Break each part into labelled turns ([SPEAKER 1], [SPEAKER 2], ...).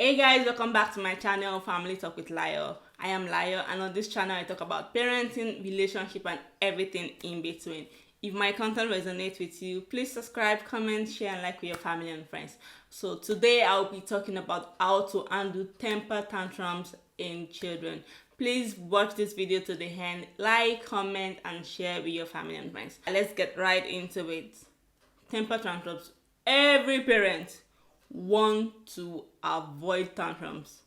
[SPEAKER 1] Hey guys, welcome back to my channel Family Talk with Lyo. I am Lyo, and on this channel I talk about parenting, relationship and everything in between. If my content resonates with you, please subscribe, comment, share and like with your family and friends. So today I'll be talking about how to handle temper tantrums in children. Please watch this video to the end, like, comment and share with your family and friends. Let's get right into it. Temper tantrums. Every parent want to avoid tantrums,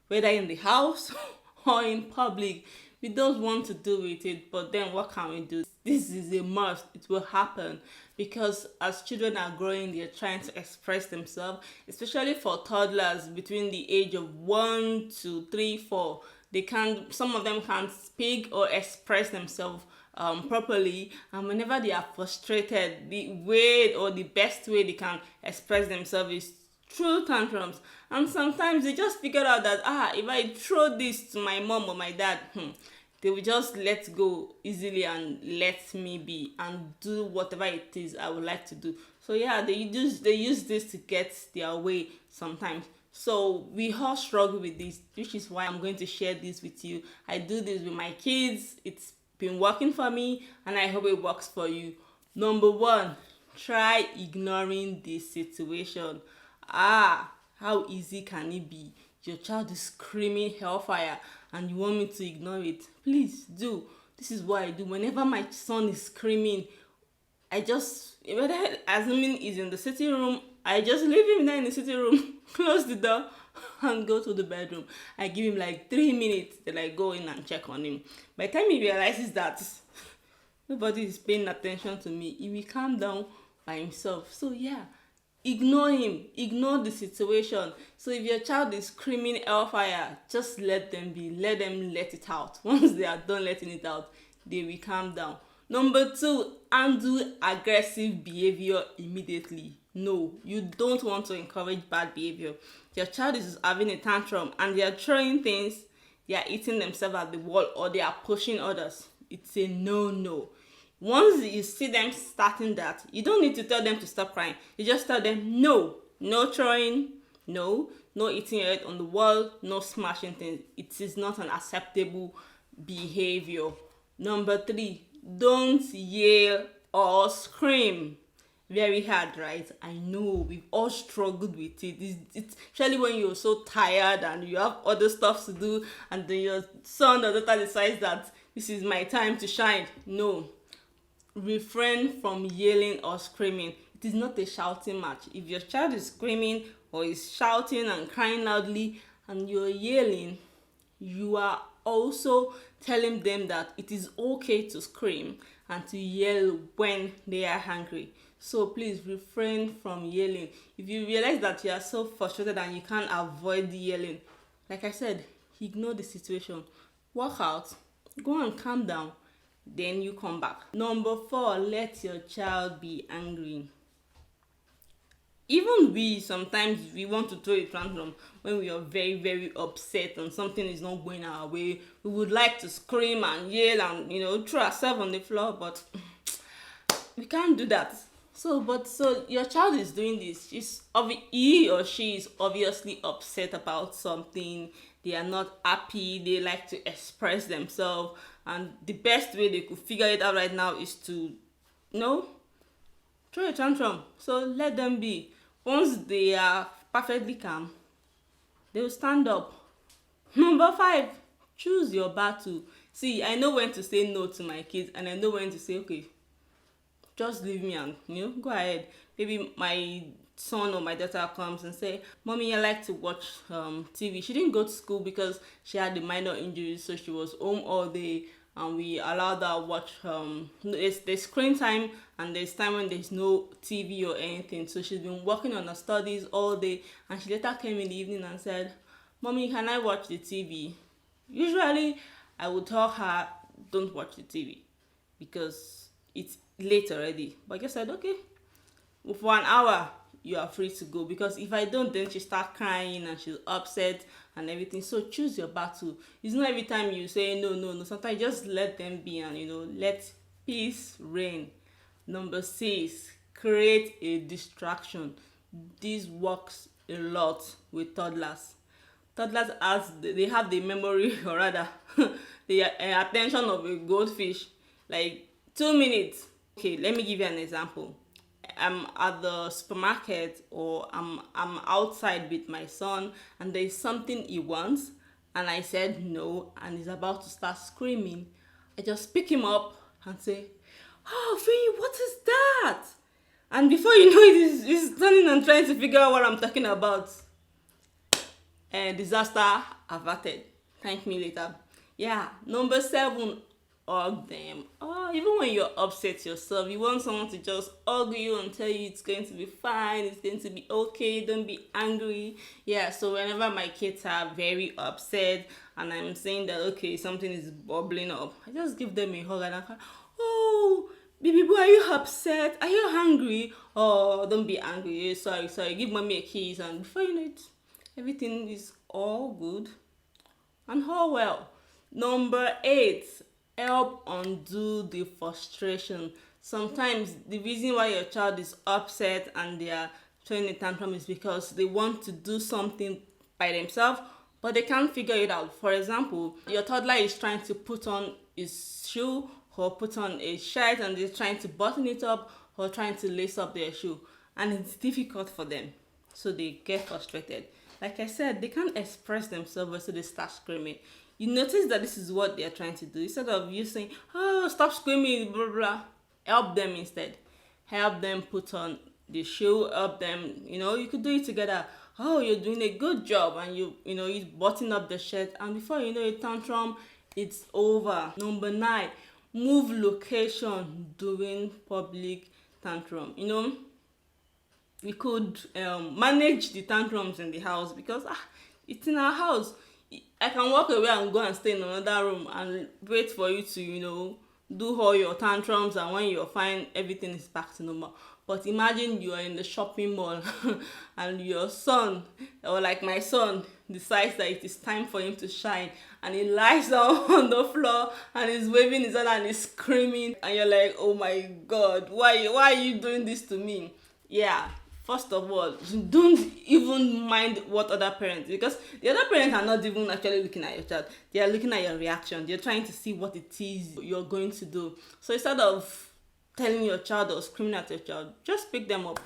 [SPEAKER 1] whether in the house or in public. We don't want to do with it, but then what can we do? This is a must. It will happen because as children are growing, they're trying to express themselves, especially for toddlers between the age of 1 to 3, 4. Some of them can't speak or express themselves properly, and whenever they are frustrated, the way or the best way they can express themselves is through tantrums. And sometimes they just figure out that if I throw this to my mom or my dad, they will just let go easily and let me be and do whatever it is I would like to do. So yeah, they use this to get their way sometimes. So we all struggle with this, which is why I'm going to share this with you. I do this with my kids. It's been working for me and I hope it works for you. Number one, try ignoring the situation. How easy can it be? Your child is screaming hellfire and you want me to ignore it? Please do. This is what I do. Whenever my son is screaming, whether assuming he's in the sitting room, I just leave him there in the sitting room, close the door, and go to the bedroom. I give him like 3 minutes, then I go in and check on him. By the time he realizes that nobody is paying attention to me, he will calm down by himself. So yeah, ignore him, ignore the situation. So if your child is screaming hellfire, just let them be, let them let it out. Once they are done letting it out, they will calm down. Number two, handle aggressive behavior immediately. No, you don't want to encourage bad behavior. Your child is having a tantrum and they are throwing things, they are hitting themselves at the wall or they are pushing others. It's a no. Once you see them starting that, you don't need to tell them to stop crying. You just tell them no throwing, no hitting your head on the wall, no smashing things. It is not an acceptable behavior. Number three, don't yell or scream. Very hard, right? I know we've all struggled with it. It's especially when you're so tired and you have other stuff to do, and then your son or daughter decides that this is my time to shine. No, refrain from yelling or screaming. It is not a shouting match. If your child is screaming or is shouting and crying loudly and you're yelling, you are also telling them that it is okay to scream and to yell when they are hungry. So please refrain from yelling. If you realize that you are so frustrated and you can't avoid yelling, like I said, ignore the situation, walk out, go and calm down, then you come back. Number four, let your child be angry. Even we sometimes we want to throw a tantrum when we are very upset and something is not going our way. We would like to scream and yell and throw ourselves on the floor, but we can't do that. So your child is doing this. He or she is obviously upset about something. They are not happy. They like to express themselves, and the best way they could figure it out right now is to throw a tantrum. So let them be. Once they are perfectly calm, they will stand up. Number five, choose your battle. See, I know when to say no to my kids and I know when to say, okay, just leave me and go ahead. Maybe my son or my daughter comes and say, mommy, I like to watch TV. She didn't go to school because she had a minor injury, so she was home all day, and we allowed her watch there's screen time and there's time when there's no TV or anything. So she's been working on her studies all day, and she later came in the evening and said, mommy, can I watch the TV? Usually I would tell her, don't watch the TV because it's late already, but I just said, okay, for an hour you are free to go, because if I don't, then she start crying and she's upset and everything. So choose your battle. It's not every time you say no. Sometimes just let them be and let peace reign. Number six, create a distraction. This works a lot with toddlers. Toddlers they have the memory or rather the attention of a goldfish. Like 2 minutes. Okay, let me give you an example. I'm at the supermarket or I'm outside with my son and there's something he wants and I said no and he's about to start screaming. I just pick him up and say, "Oh, Free, what is that?" And before you know it, he's turning and trying to figure out what I'm talking about. Disaster averted. Thank me later. Yeah, number 7, hug them. Oh, even when you're upset yourself, you want someone to just hug you and tell you it's going to be fine, it's going to be okay, don't be angry. Yeah, so whenever my kids are very upset and I'm saying that okay, something is bubbling up, I just give them a hug and I go, "Oh, baby boy, are you upset? Are you hungry? Oh, don't be angry. Sorry. Give mommy a kiss." And before you know it, everything is all good and all well. Number 8, help undo the frustration. Sometimes the reason why your child is upset and they are throwing a tantrum is because they want to do something by themselves, but they can't figure it out. For example, your toddler is trying to put on his shoe or put on a shirt and they're trying to button it up or trying to lace up their shoe, and it's difficult for them, so they get frustrated. Like I said, they can't express themselves, so they start screaming. You notice that this is what they're trying to do. Instead of you saying, "Oh, stop screaming, blah, blah," help them instead. Help them put on the shoe, help them, you could do it together. "Oh, you're doing a good job," and you button up the shirt, and before you know it, tantrum, it's over. Number 9, move location during public tantrum. We could manage the tantrums in the house because it's in our house. I can walk away and go and stay in another room and wait for you to do all your tantrums, and when you're fine, everything is back to normal. But imagine you are in the shopping mall and your son, or like my son, decides that it is time for him to shine, and he lies down on the floor and he's waving his hand and he's screaming, and you're like, "Oh my God, why are you doing this to me?" Yeah, first of all, don't even mind what other parents, because the other parents are not even actually looking at your child. They are looking at your reaction. They're trying to see what it is you're going to do. So instead of telling your child or screaming at your child, just pick them up.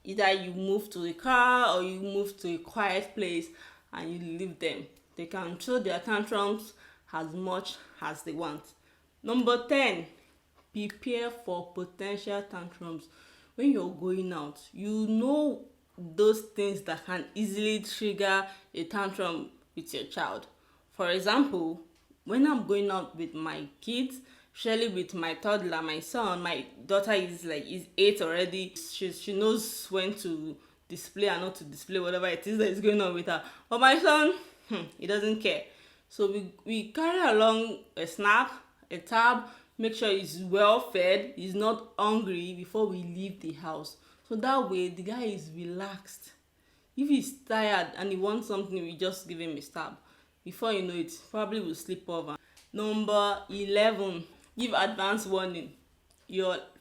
[SPEAKER 1] Either you move to a car or you move to a quiet place and you leave them. They can throw their tantrums as much as they want. Number 10, prepare for potential tantrums. When you're going out, those things that can easily trigger a tantrum with your child. For example, when I'm going out with my kids, especially with my toddler, my son, my daughter is 8 already. She knows when to display and not to display whatever it is that is going on with her. But my son, he doesn't care. So we carry along a snack, a tab, make sure he's well fed, he's not hungry before we leave the house. So that way the guy is relaxed. If he's tired and he wants something, we just give him a stab. Before you know it, probably will sleep over. Number 11, give advance warning.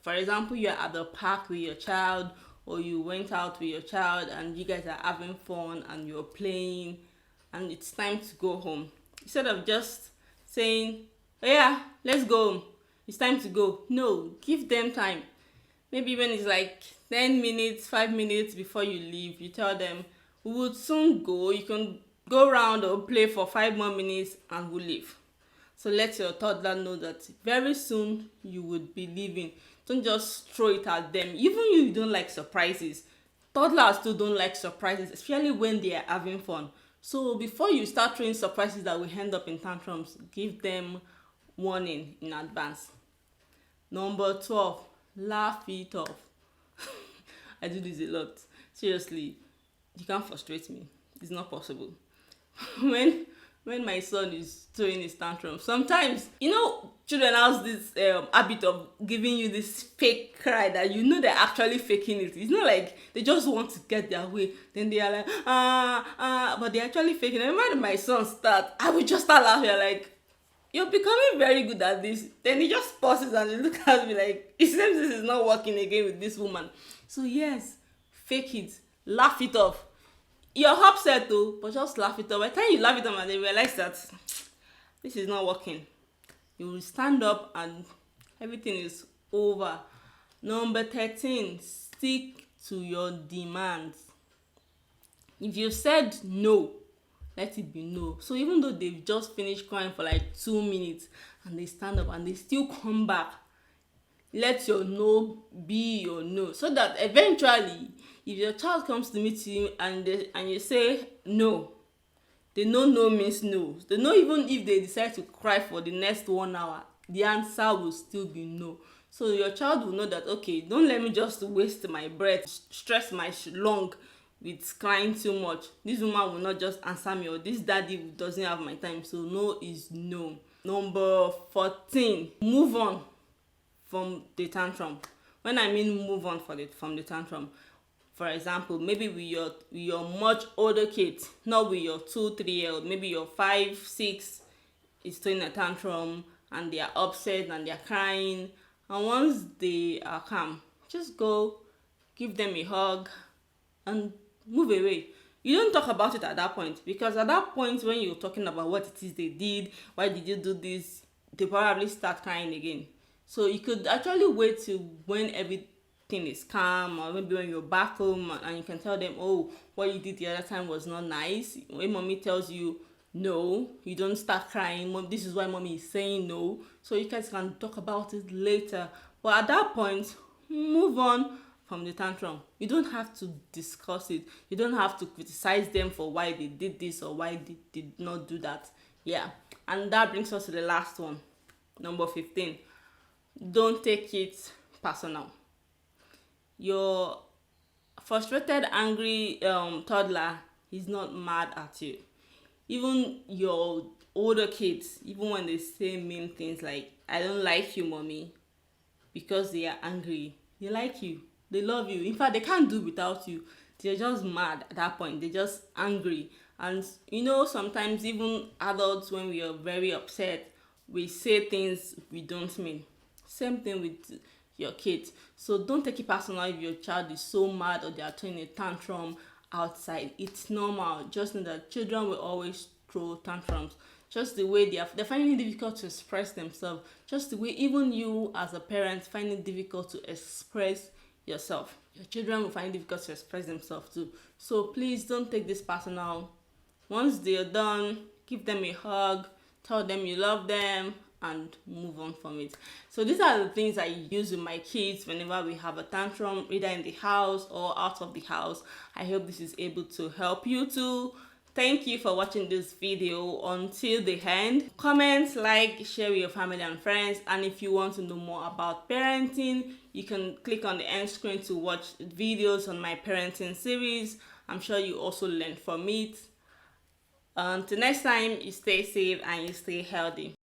[SPEAKER 1] For example, you're at the park with your child, or you went out with your child and you guys are having fun and you're playing and it's time to go home. Instead of just saying, "Oh yeah, let's go home, it's time to go." No, give them time. Maybe when it's 10 minutes, 5 minutes before you leave, you tell them, "We would soon go. You can go around or play for 5 more minutes and we'll leave." So let your toddler know that very soon you would be leaving. Don't just throw it at them. Even you don't like surprises. Toddlers too don't like surprises, especially when they are having fun. So before you start throwing surprises that will end up in tantrums, give them warning in advance. Number 12, laugh it off. I do this a lot. Seriously, you can't frustrate me. It's not possible. when my son is throwing his tantrum, sometimes children have this habit of giving you this fake cry that they're actually faking it. It's not like they just want to get their way, then they are like but they're actually faking it. When my son starts, I will just start laughing like, "You're becoming very good at this." Then he just pauses and he looks at me like, it seems this is not working again with this woman. So yes, fake it. laugh it off. You're upset though, but just laugh it off. By the time you laugh it off and they realize that this is not working, you will stand up and everything is over. Number 13, stick to your demands. If you said no, let it be no. So even though they've just finished crying for like 2 minutes and they stand up and they still come back, let your no be your no, so that eventually if your child comes to meet you and you say no, they know no means no. They know even if they decide to cry for the next 1 hour, the answer will still be no. So your child will know that, okay, don't let me just waste my breath, stress my lung with crying too much. This woman will not just answer me, or this daddy doesn't have my time. So no is no. Number 14, move on from the tantrum. When I mean move on from the tantrum, for example, maybe with your much older kids, not with your 2-3-year-old, maybe your 5-6 is throwing a tantrum and they are upset and they are crying, and once they are calm, just go give them a hug and move away. You don't talk about it at that point, because at that point when you're talking about what it is they did, why did you do this, they probably start crying again. So you could actually wait till when everything is calm, or maybe when you're back home and you can tell them, oh, what you did the other time was not nice. When mommy tells you no, you don't start crying. This is why mommy is saying no. So you guys can talk about it later. But at that point, move on from the tantrum. You don't have to discuss it. You don't have to criticize them for why they did this or why they did not do that. Yeah. And that brings us to the last one. Number 15. Don't take it personal. Your frustrated, angry toddler is not mad at you. Even your older kids, even when they say mean things like, I don't like you, mommy, because they are angry, they like you, they love you. In fact, they can't do without you. They're just mad at that point. They're just angry. And sometimes even adults, when we are very upset, we say things we don't mean. Same thing with your kids. So don't take it personal if your child is so mad or they are throwing a tantrum outside. It's normal. Just know that children will always throw tantrums. Just the way they're finding it difficult to express themselves. Just the way even you as a parent find it difficult to express yourself. Your children will find it difficult to express themselves too. So please don't take this personal. Once they're done, give them a hug, tell them you love them, and move on from it. So these are the things I use with my kids whenever we have a tantrum, either in the house or out of the house. I hope this is able to help you too. Thank you for watching this video until the end. Comment, like, share with your family and friends. And if you want to know more about parenting, you can click on the end screen to watch videos on my parenting series. I'm sure you also learn from it. Until next time, you stay safe and you stay healthy.